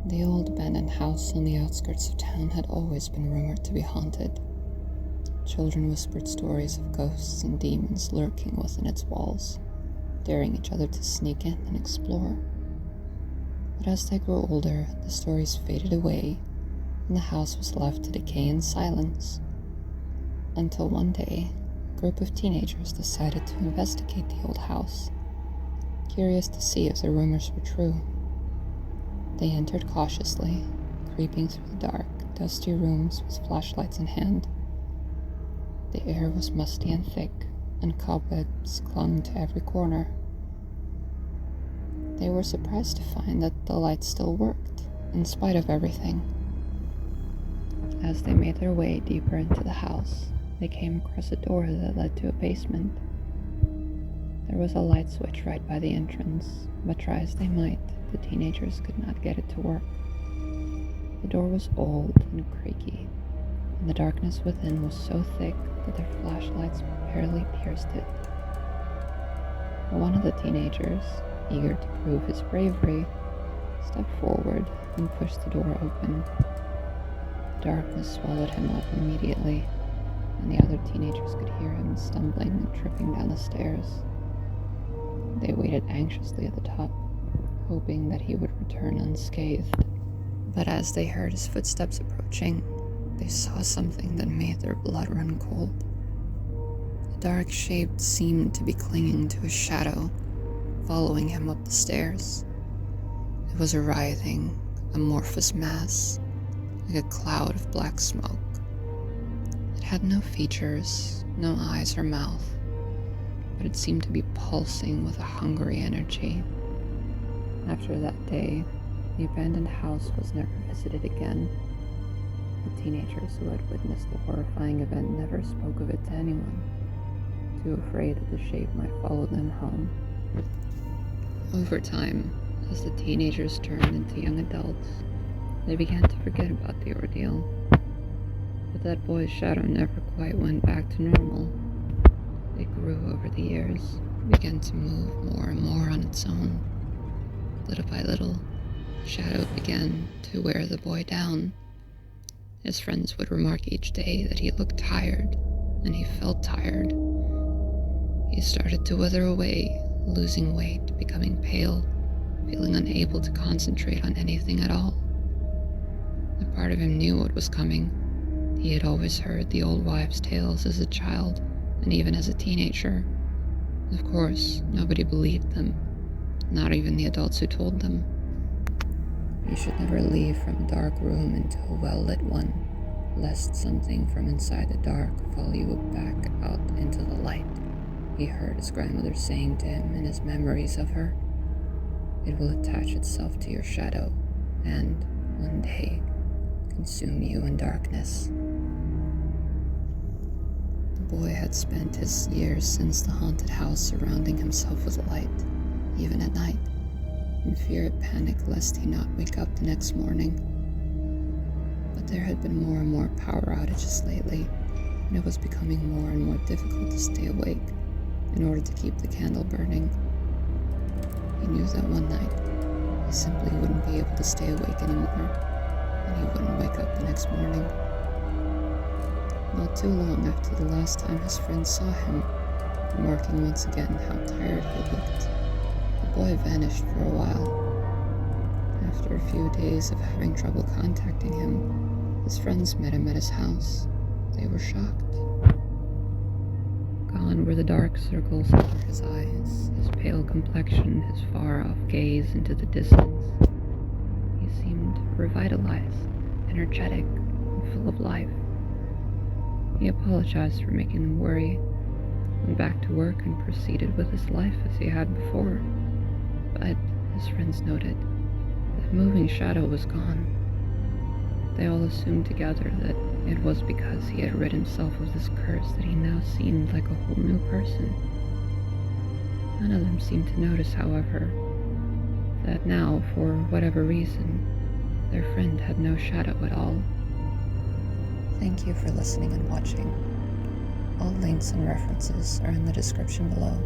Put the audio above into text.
The old abandoned house on the outskirts of town had always been rumored to be haunted. Children whispered stories of ghosts and demons lurking within its walls, daring each other to sneak in and explore. But as they grew older, the stories faded away, and the house was left to decay in silence. Until one day, a group of teenagers decided to investigate the old house, curious to see if the rumors were true. They entered cautiously, creeping through the dark, dusty rooms with flashlights in hand. The air was musty and thick, and cobwebs clung to every corner. They were surprised to find that the lights still worked, in spite of everything. As they made their way deeper into the house, they came across a door that led to a basement. There was a light switch right by the entrance, but try as they might, the teenagers could not get it to work. The door was old and creaky, and the darkness within was so thick that their flashlights barely pierced it. One of the teenagers, eager to prove his bravery, stepped forward and pushed the door open. The darkness swallowed him up immediately, and the other teenagers could hear him stumbling and tripping down the stairs. They waited anxiously at the top, hoping that he would return unscathed. But as they heard his footsteps approaching, they saw something that made their blood run cold. A dark shape seemed to be clinging to his shadow, following him up the stairs. It was a writhing, amorphous mass, like a cloud of black smoke. It had no features, no eyes or mouth, but it seemed to be pulsing with a hungry energy. After that day, the abandoned house was never visited again. The teenagers who had witnessed the horrifying event never spoke of it to anyone, too afraid that the shape might follow them home. Over time, as the teenagers turned into young adults, they began to forget about the ordeal. But that boy's shadow never quite went back to normal. It grew over the years, began to move more and more on its own. Little by little, the shadow began to wear the boy down. His friends would remark each day that he looked tired, and he felt tired. He started to wither away, losing weight, becoming pale, feeling unable to concentrate on anything at all. A part of him knew what was coming. He had always heard the old wives' tales as a child, and even as a teenager. Of course, nobody believed them, not even the adults who told them. You should never leave from a dark room into a well-lit one, lest something from inside the dark follow you back out into the light, he heard his grandmother saying to him in his memories of her. It will attach itself to your shadow, and, one day, consume you in darkness. The boy had spent his years since the haunted house surrounding himself with light, even at night, in fear and panic lest he not wake up the next morning. But there had been more and more power outages lately, and it was becoming more and more difficult to stay awake in order to keep the candle burning. He knew that one night he simply wouldn't be able to stay awake anymore, and he wouldn't wake up the next morning. Not too long after the last time his friends saw him, remarking once again how tired he looked, the boy vanished for a while. After a few days of having trouble contacting him, his friends met him at his house. They were shocked. Gone were the dark circles under his eyes, his pale complexion, his far-off gaze into the distance. He seemed revitalized, energetic, and full of life. He apologized for making them worry, went back to work and proceeded with his life as he had before. But his friends noted that moving shadow was gone. They all assumed together that it was because he had rid himself of this curse that he now seemed like a whole new person. None of them seemed to notice, however, that now, for whatever reason, their friend had no shadow at all. Thank you for listening and watching. All links and references are in the description below.